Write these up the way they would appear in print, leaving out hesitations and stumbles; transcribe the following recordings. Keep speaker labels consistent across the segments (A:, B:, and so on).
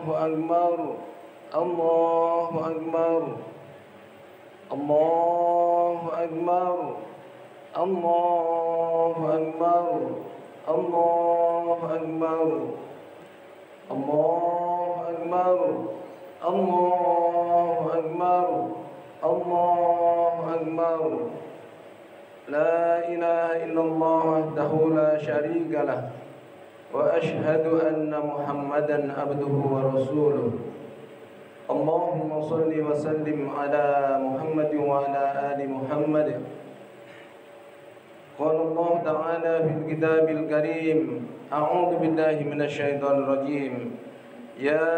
A: أكبر الله أكبر الله أكبر الله أكبر الله أكبر الله أكبر الله أكبر الله أكبر لا إله إلا الله وحده لا شريك له وأشهد أن محمدا عبده ورسوله اللهم صل وسلم على محمد وعلى آل محمد قال الله تعالى في الكتاب الكريم أعوذ بالله من الشيطان الرجيم يا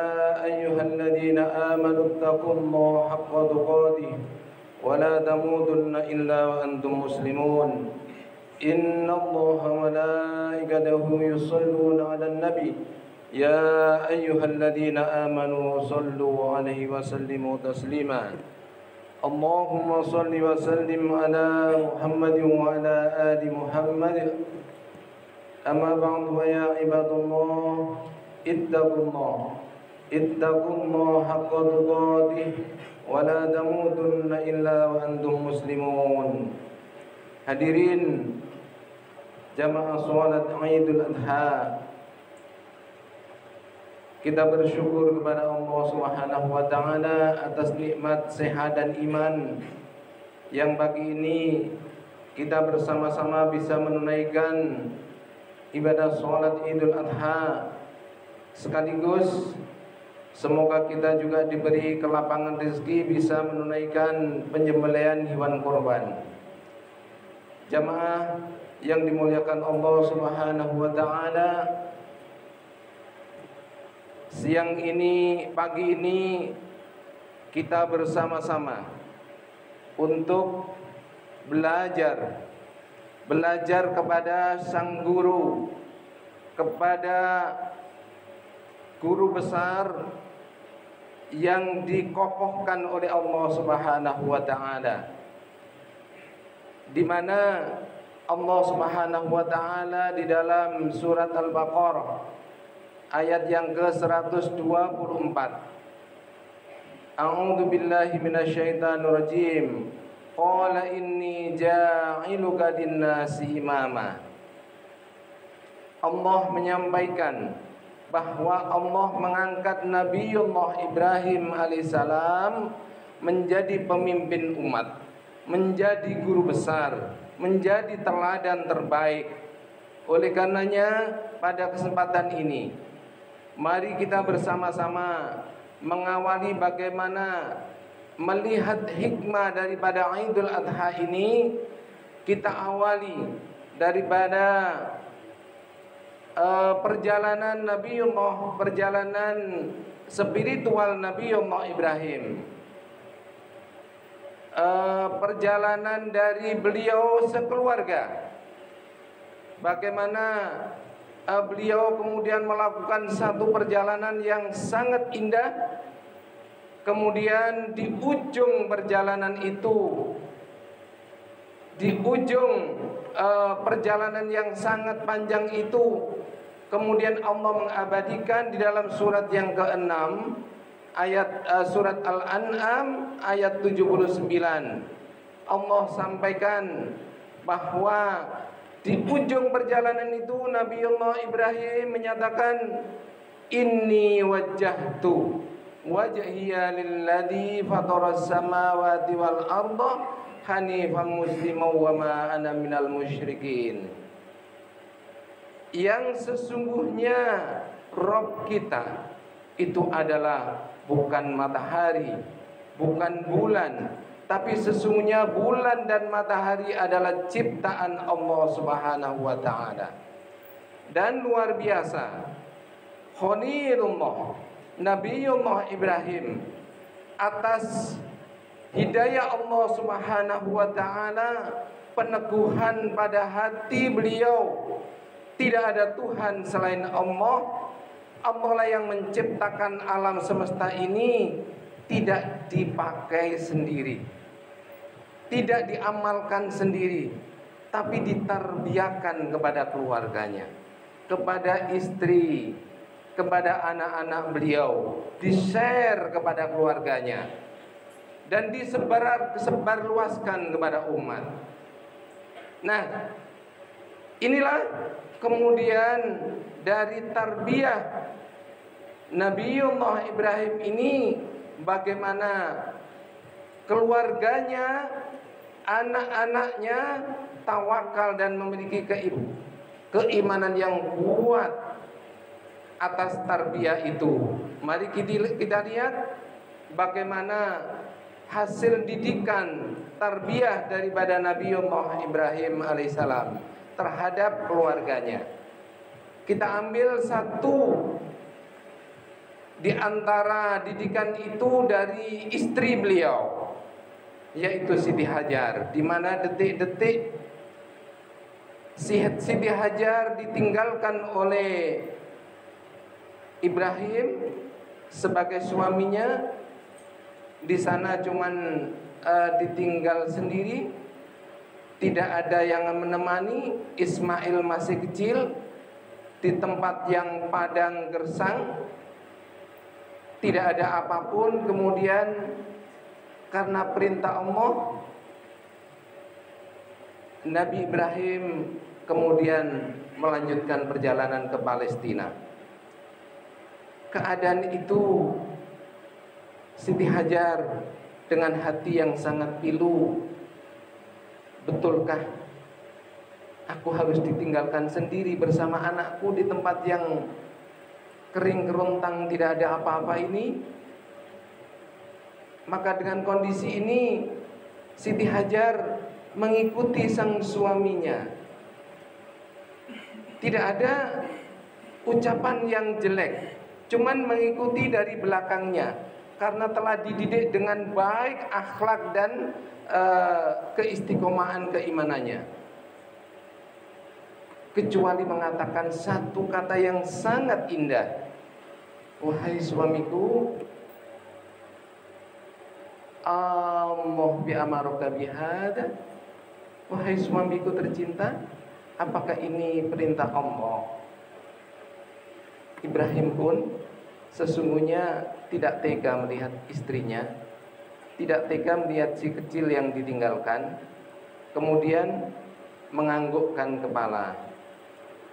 A: أيها الذين آمنوا اتقوا الله حق تقاته ولا تموتن إلا وأنتم مسلمون إن الله وملائكته يصلون على النبي يا أيها الذين آمنوا صلوا عليه وسلموا تسليما اللهم صل وسلم على محمد وعلى آل محمد أما بعد ويا عباد الله اتقوا الله حق تقاته ولا تموتن إلا وأنتم مسلمون. Hadirin jamaah salat Idul Adha, kita bersyukur kepada Allah Subhanahu wa taala atas nikmat sehat dan iman yang pagi ini kita bersama-sama bisa menunaikan ibadah salat Idul Adha. Sekaligus semoga kita juga diberi kelapangan rezeki bisa menunaikan penyembelihan hewan kurban. Jamaah yang dimuliakan Allah Subhanahu wa taala, siang ini, pagi ini kita bersama-sama untuk belajar kepada sang guru, kepada guru besar yang dikokohkan oleh Allah Subhanahu wa taala, di mana Allah Subhanahu wa taala di dalam surat Al-Baqarah ayat yang ke-124, A'udzu billahi minasyaitonir rajim. Qala inni ja'iluka lin-nasi imama. Allah menyampaikan bahwa Allah mengangkat Nabiullah Ibrahim alaihissalam menjadi pemimpin umat, menjadi guru besar, menjadi teladan terbaik. Oleh karenanya pada kesempatan ini mari kita bersama-sama mengawali bagaimana melihat hikmah daripada Idul Adha ini. Kita awali daripada perjalanan Nabiullah, perjalanan spiritual Nabiullah Ibrahim, perjalanan dari beliau sekeluarga, bagaimana beliau kemudian melakukan satu perjalanan yang sangat indah. Kemudian di ujung perjalanan itu, di ujung perjalanan yang sangat panjang itu, kemudian Allah mengabadikan di dalam surat yang ke-6 ayat surat Al-An'am ayat 79. Allah sampaikan bahwa di ujung perjalanan itu Nabiullah Ibrahim menyatakan, inni wajjahtu wajhiya lilladzi fataras samawati wal arda hanifan musliman wa ma ana minal musyrikin. Yang sesungguhnya Rabb kita itu adalah bukan matahari, bukan bulan, tapi sesungguhnya bulan dan matahari adalah ciptaan Allah Subhanahu wa taala. Dan luar biasa, Khalilullah Nabiullah Ibrahim atas hidayah Allah Subhanahu wa taala, peneguhan pada hati beliau, tidak ada Tuhan selain Allah. Allah lah yang menciptakan alam semesta ini, tidak dipakai sendiri, tidak diamalkan sendiri, tapi ditarbiyakan kepada keluarganya, kepada istri, kepada anak-anak beliau, di-share kepada keluarganya, dan disebarluaskan kepada umat. Nah, inilah kemudian dari tarbiyah Nabiullah Ibrahim ini, bagaimana keluarganya, anak-anaknya tawakal dan memiliki keimanan yang kuat atas tarbiyah itu. Mari kita lihat bagaimana hasil didikan tarbiyah daripada Nabiullah Ibrahim alaihissalam terhadap keluarganya. Kita ambil satu di antara didikan itu dari istri beliau, yaitu Siti Hajar, di mana detik-detik Siti Hajar ditinggalkan oleh Ibrahim sebagai suaminya. Di sana cuman ditinggal sendiri, tidak ada yang menemani. Ismail masih kecil, di tempat yang padang gersang, tidak ada apapun. Kemudian karena perintah Allah, Nabi Ibrahim kemudian melanjutkan perjalanan ke Palestina. Keadaan itu Siti Hajar dengan hati yang sangat pilu. Betulkah aku harus ditinggalkan sendiri bersama anakku di tempat yang kering kerontang, tidak ada apa-apa ini? Maka dengan kondisi ini Siti Hajar mengikuti sang suaminya. Tidak ada ucapan yang jelek, cuman mengikuti dari belakangnya, karena telah dididik dengan baik akhlak dan keistiqomahan keimanannya. Kecuali mengatakan satu kata yang sangat indah, wahai suamiku, Allah bi'amaruka bihada, wahai suamiku tercinta, apakah ini perintah Allah? Ibrahim pun sesungguhnya tidak tega melihat istrinya, tidak tega melihat si kecil yang ditinggalkan. Kemudian menganggukkan kepala,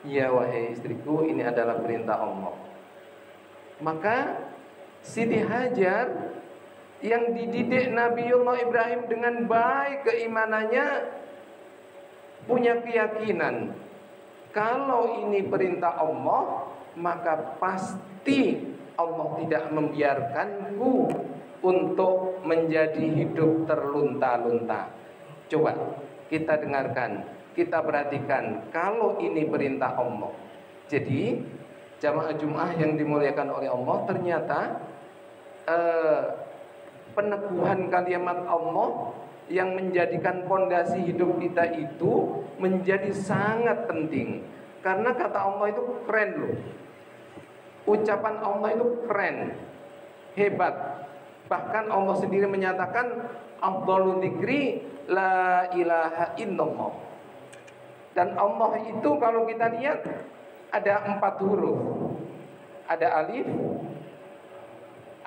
A: ya wahai istriku, ini adalah perintah Allah. Maka Siti Hajar yang dididik Nabiullah Ibrahim dengan baik keimanannya, punya keyakinan kalau ini perintah Allah, maka pasti Allah tidak membiarkanku untuk menjadi hidup terlunta-lunta. Coba kita dengarkan, kita perhatikan, kalau ini perintah Allah. Jadi jamaah Jumat yang dimuliakan oleh Allah, ternyata peneguhan kalimat Allah yang menjadikan pondasi hidup kita itu menjadi sangat penting. Karena kata Allah itu keren loh, ucapan Allah itu keren, hebat. Bahkan Allah sendiri menyatakan afdhalul dzikri la ilaha illallah. Dan Allah itu kalau kita lihat ada 4 huruf. Ada alif,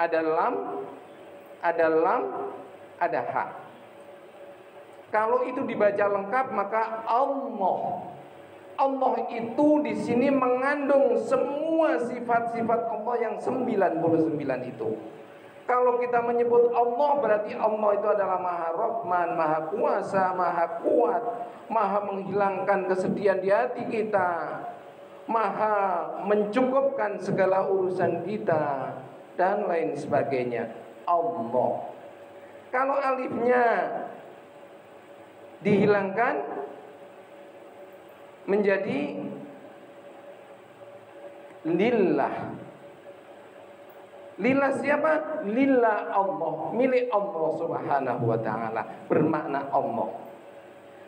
A: ada lam, ada ha. Kalau itu dibaca lengkap maka Allah itu di sini mengandung semua sifat-sifat Allah yang 99 itu. Kalau kita menyebut Allah, berarti Allah itu adalah Maha Rahman, Maha Kuasa, Maha Kuat, Maha menghilangkan kesedihan di hati kita, Maha mencukupkan segala urusan kita, dan lain sebagainya. Allah. Kalau alifnya dihilangkan menjadi lillah. Lillah siapa? Lillah Allah, milik Allah subhanahu wa ta'ala, bermakna Allah.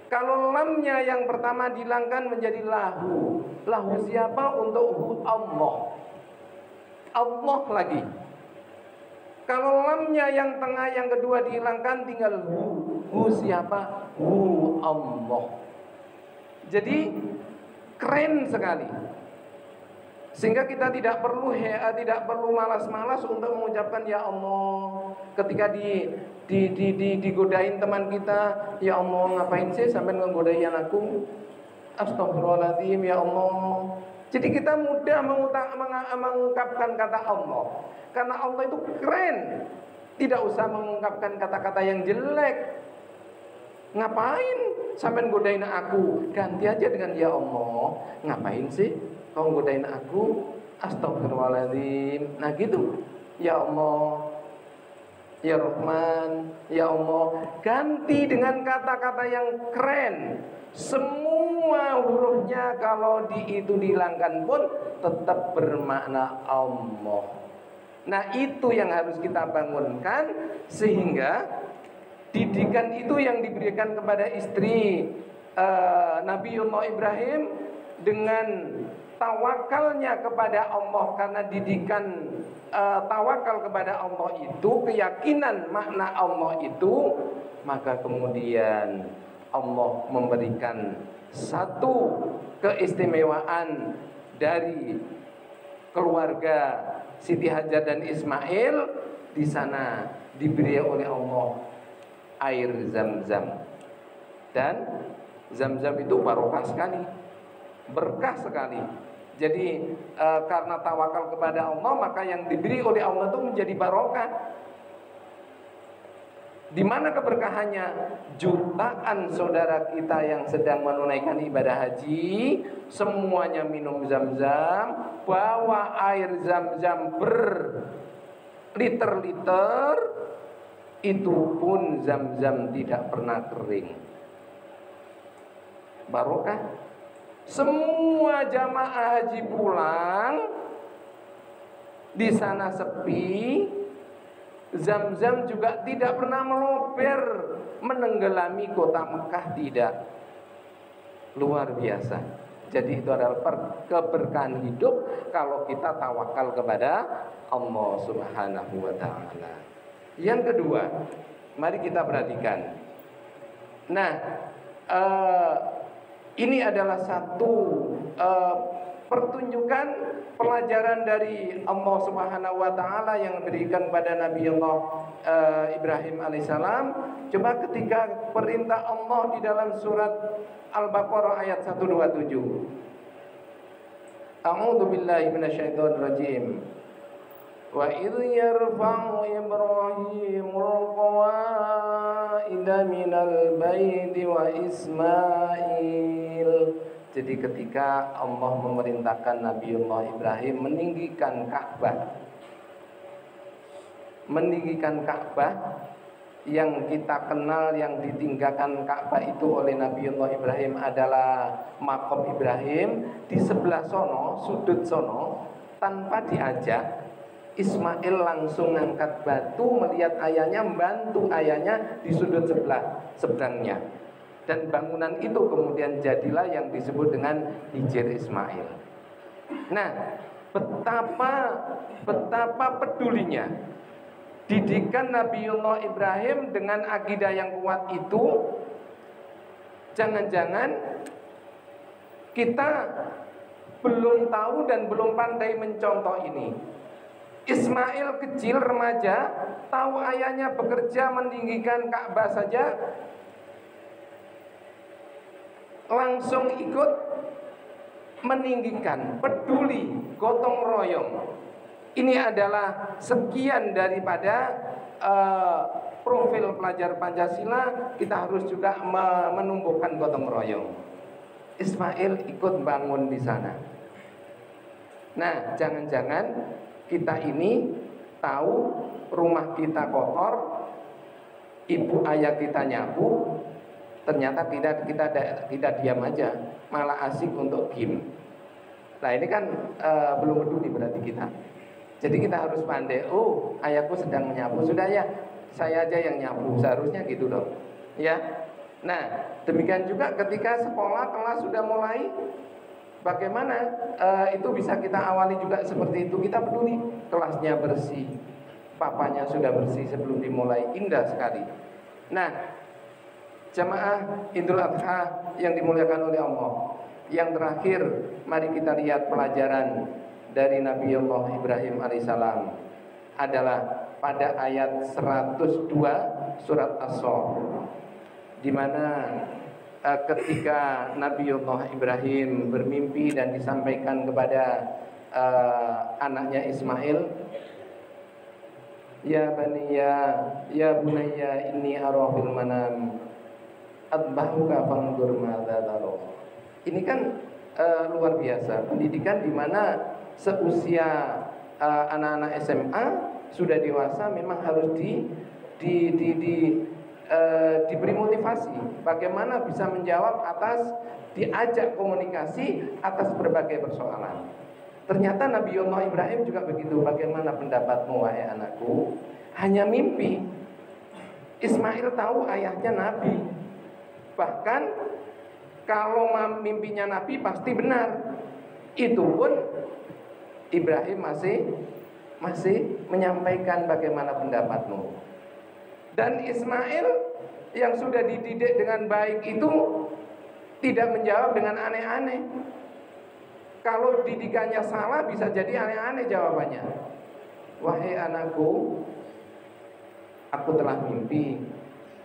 A: Kalau lamnya yang pertama dihilangkan menjadi lahu. Lahu siapa? Untuk Allah. Allah lagi. Kalau lamnya yang tengah yang kedua dihilangkan tinggal hu. Hu siapa? Hu Allah. Jadi keren sekali. Sehingga kita tidak perlu malas-malas untuk mengucapkan ya Allah. Ketika digodain teman kita, ya Allah ngapain sih sampai ngegodain aku? Astagfirullahaladzim, ya Allah. Jadi kita mudah mengungkapkan kata Allah, karena Allah itu keren. Tidak usah mengungkapkan kata-kata yang jelek. Ngapain sampai godain aku? Ganti aja dengan ya Allah. Ngapain sih kau godain aku? Astagfirullahaladzim. Nah gitu. Ya Allah, ya Rahman, ya Allah. Ganti dengan kata-kata yang keren. Semua hurufnya kalau itu dihilangkan pun tetap bermakna Allah. Nah itu yang harus kita bangunkan, sehingga didikan itu yang diberikan kepada istri Nabiullah Ibrahim dengan tawakalnya kepada Allah. Karena didikan tawakal kepada Allah itu, keyakinan makna Allah itu, maka kemudian Allah memberikan satu keistimewaan dari keluarga Siti Hajar dan Ismail. Di sana diberi oleh Allah air Zam-Zam, dan Zam-Zam itu barokah sekali, berkah sekali. Jadi karena tawakal kepada Allah, maka yang diberi oleh Allah itu menjadi barokah. Di mana keberkahannya? Jutaan saudara kita yang sedang menunaikan ibadah haji, semuanya minum Zam-Zam, bawa air Zam-Zam berliter-liter, itu pun Zam-Zam tidak pernah kering. Barokah. Semua jamaah haji pulang, di sana sepi. Zam-Zam juga tidak pernah melober menenggelami kota Mekah, tidak. Luar biasa. Jadi itu adalah keberkahan hidup kalau kita tawakal kepada Allah Subhanahu wa ta'ala. Yang kedua, mari kita perhatikan. Nah, ini adalah satu pertunjukan pelajaran dari Allah Subhanahu wa ta'ala yang diberikan kepada Nabi Allah Ibrahim alaihissalam. Coba ketika perintah Allah di dalam surat Al-Baqarah ayat 127. A'udzu billahi minasyaitonir rajim. Wa idh yarfa'u Ibrahimul qawaida minal baiti wa Ismail. Jadi ketika Allah memerintahkan Nabiullah Ibrahim meninggikan Ka'bah, yang kita kenal, yang ditinggalkan Ka'bah itu oleh Nabiullah Ibrahim adalah Maqam Ibrahim. Di sebelah sono, sudut sono, tanpa diajak, Ismail langsung ngangkat batu, melihat ayahnya, membantu ayahnya di sudut seberangnya. Dan bangunan itu kemudian jadilah yang disebut dengan Hijr Ismail. Nah, betapa pedulinya didikan Nabiullah Ibrahim dengan akidah yang kuat itu. Jangan-jangan kita belum tahu dan belum pandai mencontoh ini. Ismail kecil remaja, tahu ayahnya bekerja meninggikan Ka'bah saja, langsung ikut meninggikan, peduli, gotong royong. Ini adalah sekian daripada profil pelajar Pancasila. Kita harus juga menumbuhkan gotong royong. Ismail ikut bangun di sana. Nah, jangan-jangan kita ini tahu rumah kita kotor, ibu ayah kita nyapu, ternyata kita diam aja, malah asik untuk game. Nah ini kan belum peduli berarti kita. Jadi kita harus pandai. Oh, ayahku sedang menyapu, sudah ya, saya aja yang nyapu. Seharusnya gitu dong. Ya. Nah demikian juga ketika sekolah kelas sudah mulai, bagaimana itu bisa kita awali juga seperti itu. Kita peduli, kelasnya bersih, papanya sudah bersih sebelum dimulai, indah sekali. Nah, jamaah Idul Adha yang dimuliakan oleh Allah, yang terakhir mari kita lihat pelajaran dari Nabiullah Ibrahim alaihissalam adalah pada ayat 102 surat As-Saff, di mana ketika Nabiullah Ibrahim bermimpi dan disampaikan kepada anaknya Ismail, ya baniya ya bunayya inni ara fil manam adbahuka fanzur madza tara. Ini kan luar biasa, pendidikan di mana seusia anak-anak SMA sudah dewasa memang harus diberi motivasi bagaimana bisa menjawab atas, diajak komunikasi atas berbagai persoalan. Ternyata Nabiullah Ibrahim juga begitu. Bagaimana pendapatmu wahai anakku? Hanya mimpi. Ismail tahu ayahnya Nabi. Bahkan kalau mimpinya Nabi pasti benar. Itu pun Ibrahim masih menyampaikan bagaimana pendapatmu. Dan Ismail yang sudah dididik dengan baik itu tidak menjawab dengan aneh-aneh. Kalau didikannya salah bisa jadi aneh-aneh jawabannya. Wahai anakku, aku telah mimpi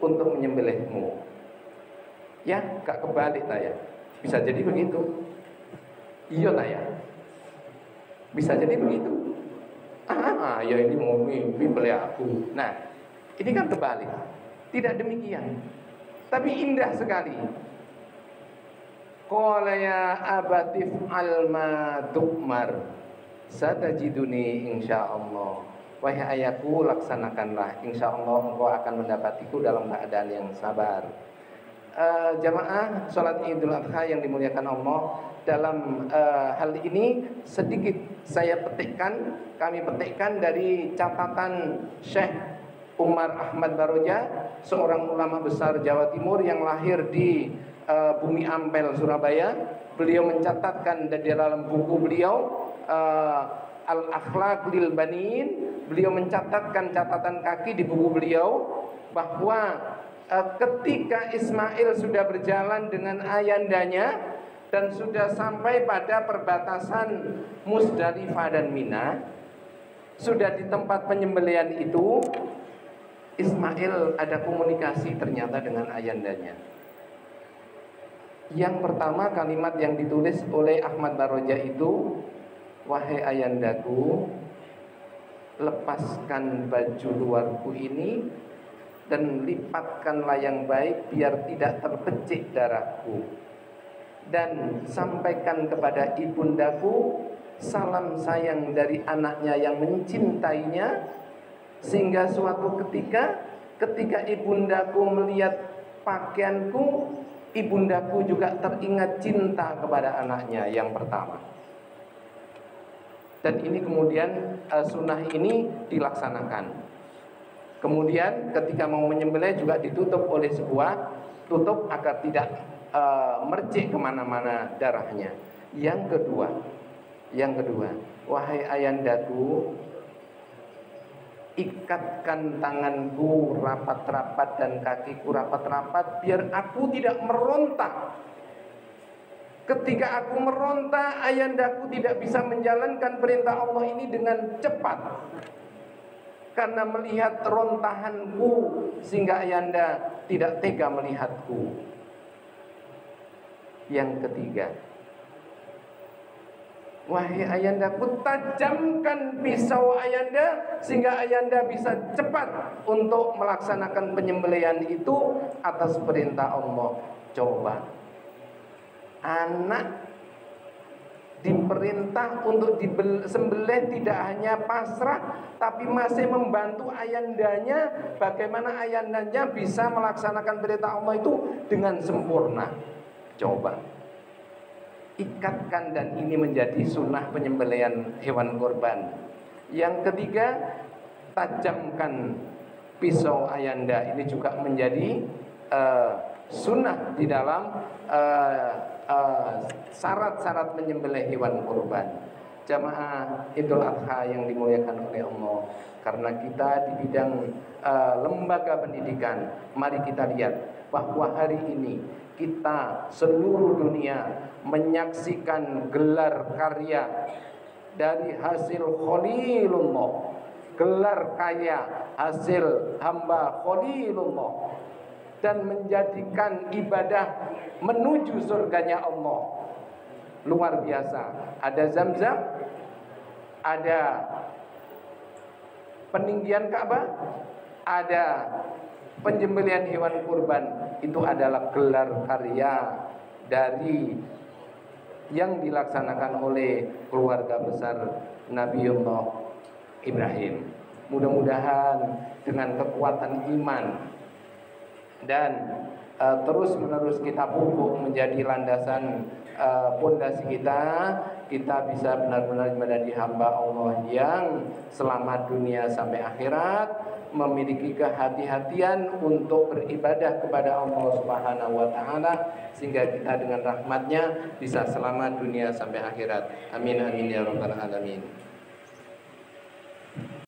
A: untuk menyembelihmu. Ya, gak kebalik lah ya. Bisa jadi begitu. Iya lah ya. Bisa jadi begitu. Ya ini mau mimpi beli aku. Nah, ini kan kebalik. Tidak demikian. Tapi indah sekali. Qala ya abatif alma tukmar satajiduni insyaallah. Wahai ayahku, laksanakanlah, insyaallah engkau akan mendapatiku dalam keadaan yang sabar. Jamaah salat Idul Adha yang dimuliakan Allah, dalam hal ini sedikit kami petikkan dari catatan Syekh Umar Ahmad Baroja, seorang ulama besar Jawa Timur yang lahir di Bumi Ampel, Surabaya. Beliau mencatatkan di dalam buku beliau Al-Akhlaq lil Banin, beliau mencatatkan catatan kaki di buku beliau bahwa ketika Ismail sudah berjalan dengan ayandanya dan sudah sampai pada perbatasan Musdalifah dan Mina, sudah di tempat penyembelihan itu, Ismail ada komunikasi ternyata dengan ayandanya. Yang pertama kalimat yang ditulis oleh Ahmad Baroja itu, wahai ayandaku, lepaskan baju luarku ini dan lipatkanlah yang baik biar tidak terpecik darahku, dan sampaikan kepada ibundaku salam sayang dari anaknya yang mencintainya, sehingga suatu ketika ibundaku melihat pakaianku, ibundaku juga teringat cinta kepada anaknya yang pertama. Dan ini kemudian sunnah ini dilaksanakan. Kemudian ketika mau menyembelih juga ditutup oleh sebuah tutup agar tidak mercik kemana-mana darahnya. Yang kedua, wahai ayandaku, ikatkan tanganku rapat-rapat dan kakiku rapat-rapat biar aku tidak meronta. Ketika aku meronta, ayandaku tidak bisa menjalankan perintah Allah ini dengan cepat, karena melihat rontahanku sehingga ayanda tidak tega melihatku. Yang ketiga, wahai ayandaku, tajamkan pisau ayanda sehingga ayanda bisa cepat untuk melaksanakan penyembelihan itu atas perintah Allah. Coba, anak diperintah untuk disembelih tidak hanya pasrah, tapi masih membantu ayandanya bagaimana ayandanya bisa melaksanakan perintah Allah itu dengan sempurna. Coba, ikatkan, dan ini menjadi sunnah penyembelihan hewan kurban. Yang ketiga, tajamkan pisau ayanda, ini juga menjadi sunnah di dalam syarat-syarat menyembelih hewan kurban. Jamaah Idul Adha yang dimuliakan oleh Allah, karena kita di bidang lembaga pendidikan, mari kita lihat bahwa hari ini kita seluruh dunia menyaksikan gelar karya
B: dari hasil Khalilullah, gelar kaya hasil hamba Khalilullah, dan menjadikan ibadah menuju surganya Allah luar biasa. Ada Zamzam, ada peninggian Ka'bah, ada penyembelihan hewan kurban. Itu adalah gelar karya dari yang dilaksanakan oleh keluarga besar Nabiullah Ibrahim. Mudah-mudahan dengan kekuatan iman dan terus menerus kita pupuk menjadi landasan pondasi kita bisa benar-benar menjadi hamba Allah yang selamat dunia sampai akhirat, memiliki kehati-hatian untuk beribadah kepada Allah Subhanahu wa taala, sehingga kita dengan rahmatnya bisa selamat dunia sampai akhirat. Amin amin ya rabbal alamin.